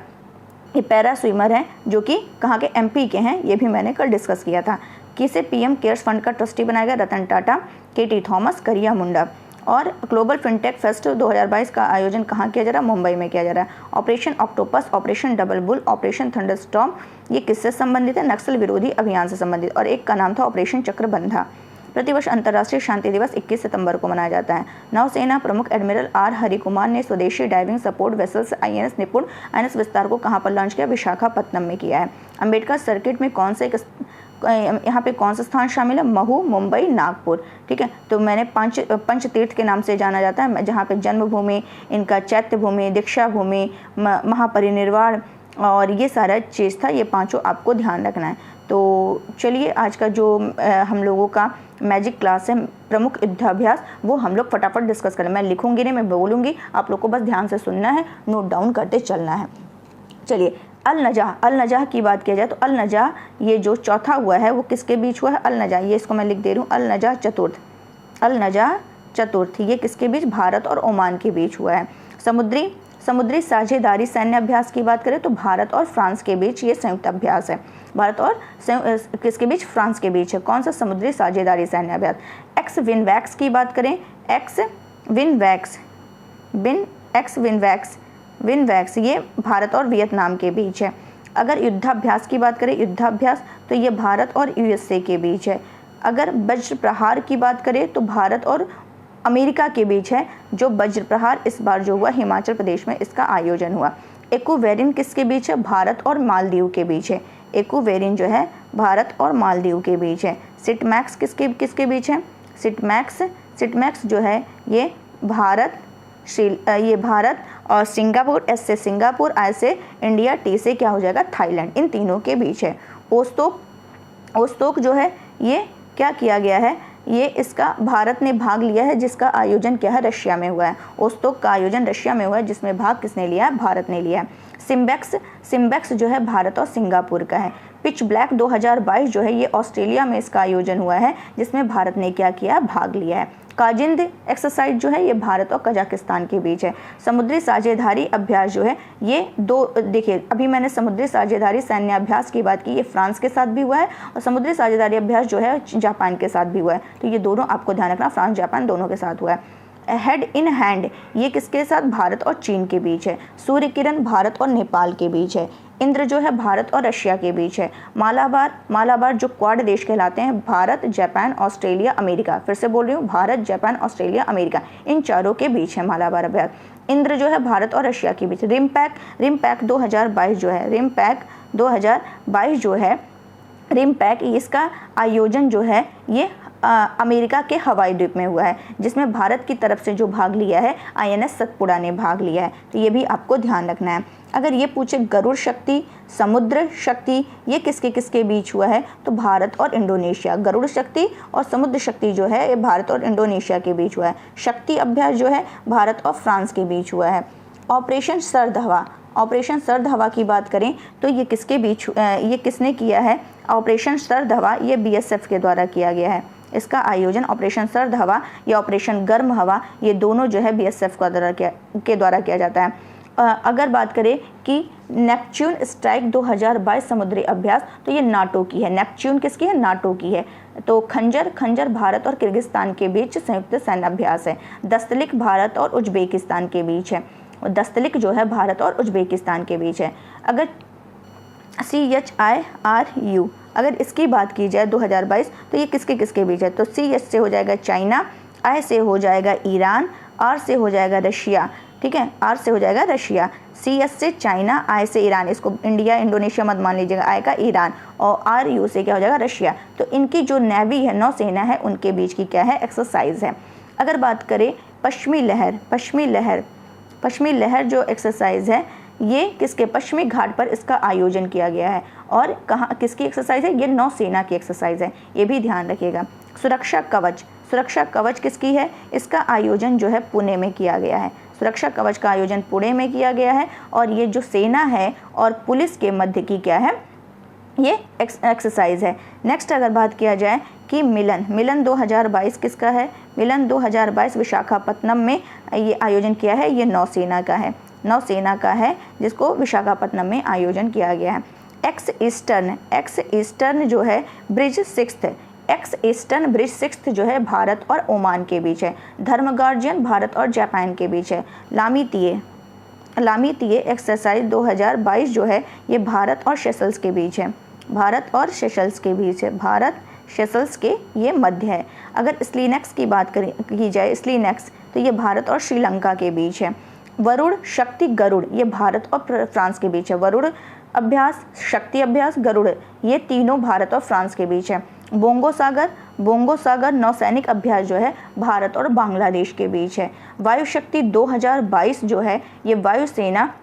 ये पैरा स्विमर हैं जो कि कहाँ के, MP के हैं। ये भी मैंने कल डिस्कस किया था। किसे PM केयर्स फंड का ट्रस्टी बनाया गया? रतन टाटा, KT थॉमस, करिया मुंडा। और ग्लोबल फिनटेक फेस्ट 2022 का आयोजन कहाँ किया जा रहा है? मुंबई में किया जा रहा है। Operation octopus, operation double bull, operation thunderstorm, ये किससे संबंधित है? नक्सल विरोधी अभियान से संबंधित। और एक का नाम था ऑपरेशन चक्रबंधा। प्रतिवर्ष अंतर्राष्ट्रीय शांति दिवस 21 सितंबर को मनाया जाता है। नौसेना प्रमुख एडमिरल R हरिकुमार ने स्वदेशी डाइविंग सपोर्ट वेसल्स INS निपुण INS विस्तार को कहां पर लॉन्च किया? विशाखापत्तनम में किया है। अंबेडकर सर्किट में कौन से यहाँ पे कौन सा स्थान शामिल है? महू, मुंबई, नागपुर, ठीक है। तो मैंने पंचतीर्थ के नाम से जाना जाता है, जहाँ पे जन्मभूमि, इनका चैत्य भूमि, दीक्षा भूमि, महापरिनिर्वाण और ये सारा चीज़ था। ये पांचों आपको ध्यान रखना है। तो चलिए आज का जो हम लोगों का मैजिक क्लास है प्रमुख युद्धाभ्यास, वो हम लोग फटाफट डिस्कस करें। मैं लिखूंगी नहीं, मैं बोलूँगी, आप लोग को बस ध्यान से सुनना है, नोट डाउन करते चलना है। चलिए अल नजाह की बात किया जाए तो अल नजाह ये जो चौथा हुआ है वो किसके बीच हुआ है? अल नजाह, ये इसको मैं लिख दे रही हूँ, अल नजाह चतुर्थ, ये किसके बीच? भारत और ओमान के बीच हुआ है। समुद्री साझेदारी सैन्य अभ्यास की बात करें तो भारत और फ्रांस के बीच ये संयुक्त अभ्यास है। भारत और किसके बीच? फ्रांस के बीच है। कौन सा? समुद्री साझेदारी सैन्य अभ्यास। एक्स विनवैक्स की बात करें, एक्स विनवैक्स ये भारत और वियतनाम के बीच है। अगर युद्धाभ्यास की बात करें, युद्धाभ्यास, तो ये भारत और USA के बीच है। अगर वज्र प्रहार की बात करें तो भारत और अमेरिका के बीच है। जो वज्र प्रहार इस बार जो हुआ हिमाचल प्रदेश में इसका आयोजन हुआ। एक्वेरिन किसके बीच है? भारत और मालदीव के बीच है। एक्वेरिन जो है भारत और मालदीव के बीच है। सिटमैक्स किसके बीच है? सिटमैक्स जो है ये भारत और सिंगापुर, S से सिंगापुर, I से इंडिया, T से क्या हो जाएगा? थाईलैंड, इन तीनों के बीच है। ओस्तोक जो है ये क्या किया गया है? ये इसका भारत ने भाग लिया है, जिसका आयोजन क्या है? रशिया में हुआ है। ओस्तोक का आयोजन रशिया में हुआ है, जिसमें भाग किसने लिया है? भारत ने लिया है। सिम्बेक्स जो है भारत और सिंगापुर का है। पिच ब्लैक 2022 जो है ये ऑस्ट्रेलिया में इसका आयोजन हुआ है, जिसमें भारत ने क्या किया? भाग लिया है। काजिंद एक्सरसाइज जो है ये भारत और कजाकिस्तान के बीच है। समुद्री साझेदारी अभ्यास जो है ये देखिए अभी मैंने समुद्री साझेदारी सैन्य अभ्यास की बात की, ये फ्रांस के साथ भी हुआ है और समुद्री साझेदारी अभ्यास जो है जापान के साथ भी हुआ है। तो ये दोनों आपको ध्यान रखना, फ्रांस जापान दोनों के साथ हुआ है। हेड इन हैंड ये किसके साथ? भारत और चीन के बीच है। सूर्य किरण भारत और नेपाल के बीच है। इंद्र जो है भारत और रशिया के बीच है। मालाबार जो क्वाड देश कहलाते हैं, भारत, जापान, ऑस्ट्रेलिया, अमेरिका, फिर से बोल रही हूँ, भारत, जापान, ऑस्ट्रेलिया, अमेरिका, इन चारों के बीच है मालाबार अभ्यास। इंद्र जो है भारत और रशिया के बीच। रिमपैक 2022 जो है, रिमपैक इसका आयोजन जो है ये अमेरिका के हवाई द्वीप में हुआ है, जिसमें भारत की तरफ से जो भाग लिया है INS सतपुड़ा ने भाग लिया है। तो ये भी आपको ध्यान रखना है। अगर ये पूछे गरुड़ शक्ति, समुद्र शक्ति, ये किसके बीच हुआ है? तो भारत और इंडोनेशिया। गरुड़ शक्ति और समुद्र शक्ति जो है ये भारत और इंडोनेशिया के बीच हुआ है। शक्ति अभ्यास जो है भारत और फ्रांस के बीच हुआ है। ऑपरेशन सर्द हवा, ऑपरेशन सर्द हवा की बात करें तो ये किसके बीच, ये किसने किया है? ऑपरेशन सर्द हवा ये बीएसएफ के द्वारा किया गया है। इसका आयोजन ऑपरेशन सर्द हवा या ऑपरेशन गर्म हवा, ये दोनों जो है बीएसएफ के द्वारा किया जाता है। अगर बात करें कि नेपच्यून स्ट्राइक 2022 समुद्री अभ्यास, तो ये नाटो की है। नेपच्यून किसकी है? नाटो की है। तो खंजर भारत और किर्गिस्तान के बीच संयुक्त सैन्य अभ्यास है। दस्तलिक भारत और उज्बेकिस्तान के बीच है। दस्तलिक जो है भारत और उज्बेकिस्तान के बीच है। अगर CHIRU अगर इसकी बात की जाए 2022, तो ये किसके किसके बीच है? तो CH से हो जाएगा चाइना, I से हो जाएगा ईरान, R से हो जाएगा रशिया। ठीक है, R से हो जाएगा रशिया, CS से चाइना, I से ईरान, इसको इंडिया इंडोनेशिया मत मान लीजिएगा, I का ईरान, और RU से क्या हो जाएगा? रशिया। तो इनकी जो नेवी है, नौसेना है, उनके बीच की क्या है? एक्सरसाइज है। अगर बात करें पश्चिमी लहर जो एक्सरसाइज है, ये किसके? पश्चिमी घाट पर इसका आयोजन किया गया है। और कहाँ किसकी एक्सरसाइज है? ये नौसेना की एक्सरसाइज है, ये भी ध्यान रखिएगा। सुरक्षा कवच किसकी है? इसका आयोजन जो है पुणे में किया गया है। सुरक्षा कवच का आयोजन पुणे में किया गया है। और ये जो सेना है और पुलिस के मध्य की क्या है? ये एक्सरसाइज है। नेक्स्ट अगर बात किया जाए कि मिलन 2022 किसका है? मिलन 2022 विशाखापत्तनम में ये आयोजन किया है, ये नौसेना का है, जिसको विशाखापत्तनम में आयोजन किया गया है। एक्स ईस्टर्न जो है ब्रिज 6 जो है भारत और ओमान के बीच है। धर्म गार्जियन भारत और जापान के बीच है। लामीतीये एक्सरसाइज 2022 जो है ये भारत और सेशल्स के बीच है। भारत सेशल्स के ये मध्य है। अगर स्लीनेक्स की बात की जाए, तो ये भारत और श्रीलंका के बीच है। वरुण शक्ति गरुड़ ये भारत और फ्रांस के बीच है। वरुण अभ्यास, शक्ति अभ्यास, गरुड़ ये तीनों भारत और फ्रांस के बीच है। बोंगो सागर नौसैनिक अभ्यास जो है भारत और बांग्लादेश के बीच है। वायु शक्ति 2022 जो है ये वायुसेना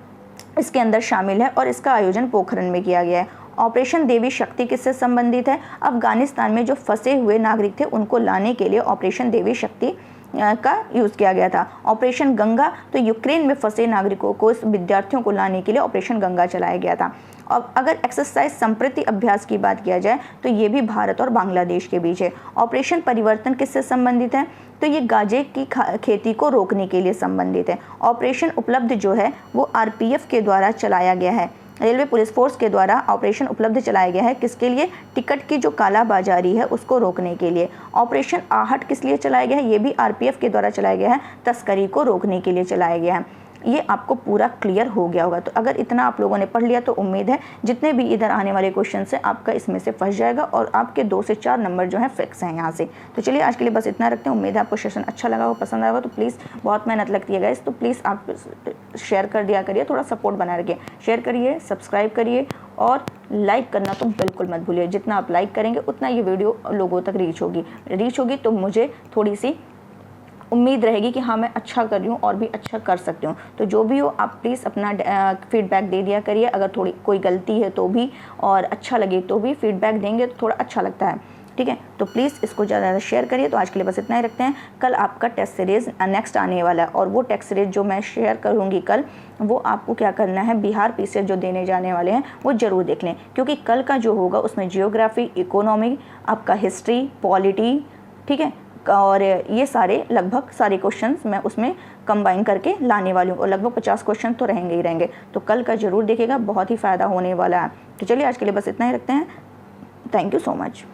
इसके अंदर शामिल है और इसका आयोजन पोखरण में किया गया है। ऑपरेशन देवी शक्ति किससे संबंधित है? अफगानिस्तान में जो फंसे हुए नागरिक थे उनको लाने के लिए ऑपरेशन देवी शक्ति का यूज़ किया गया था। ऑपरेशन गंगा, तो यूक्रेन में फंसे नागरिकों को, इस विद्यार्थियों को लाने के लिए ऑपरेशन गंगा चलाया गया था। और अगर एक्सरसाइज संप्रति अभ्यास की बात किया जाए तो ये भी भारत और बांग्लादेश के बीच है। ऑपरेशन परिवर्तन किससे संबंधित है? तो ये गांजे की खेती को रोकने के लिए संबंधित है। ऑपरेशन उपलब्ध जो है वो RPF के द्वारा चलाया गया है। रेलवे पुलिस फोर्स के द्वारा ऑपरेशन उपलब्ध चलाया गया है। किसके लिए? टिकट की जो कालाबाजारी है उसको रोकने के लिए। ऑपरेशन आहट किस लिए चलाया गया है? ये भी RPF के द्वारा चलाया गया है, तस्करी को रोकने के लिए चलाया गया है। ये आपको पूरा क्लियर हो गया होगा। तो अगर इतना आप लोगों ने पढ़ लिया तो उम्मीद है जितने भी इधर आने वाले क्वेश्चन है आपका इसमें से फंस जाएगा और आपके 2 से 4 नंबर जो है फिक्स हैं यहाँ से। तो चलिए आज के लिए बस इतना रखते हैं। उम्मीद है आपको सेशन अच्छा लगा हो, पसंद आएगा। तो प्लीज़, बहुत मेहनत लगती है गाइस, तो प्लीज़ आप शेयर कर दिया करिए, थोड़ा सपोर्ट बना रखिए। शेयर करिए, सब्सक्राइब करिए और लाइक करना तो बिल्कुल मत भूलिए। जितना आप लाइक करेंगे उतना ये वीडियो लोगों तक रीच होगी तो मुझे थोड़ी सी उम्मीद रहेगी कि हाँ मैं अच्छा कर रही हूँ और भी अच्छा कर सकती हूँ। तो जो भी हो आप प्लीज़ अपना फीडबैक दे दिया करिए। अगर थोड़ी कोई गलती है तो भी, और अच्छा लगे तो भी फीडबैक देंगे तो थोड़ा अच्छा लगता है। ठीक है, तो प्लीज़ इसको ज़्यादा शेयर करिए। तो आज के लिए बस इतना ही रखते हैं। कल आपका टेस्ट सीरीज़ नेक्स्ट आने वाला है और वो टेस्ट सीरीज़ जो मैं शेयर करूँगी कल, वो आपको क्या करना है, बिहार PCS जो देने जाने वाले हैं वो ज़रूर देख लें। क्योंकि कल का जो होगा उसमें जियोग्राफी, इकोनॉमी, आपका हिस्ट्री, पॉलिटी, ठीक है, और ये सारे लगभग सारे क्वेश्चंस मैं उसमें कंबाइन करके लाने वाली हूँ और लगभग 50 क्वेश्चन तो रहेंगे ही रहेंगे। तो कल का ज़रूर देखिएगा, बहुत ही फ़ायदा होने वाला है। तो चलिए आज के लिए बस इतना ही रखते हैं। Thank you so much.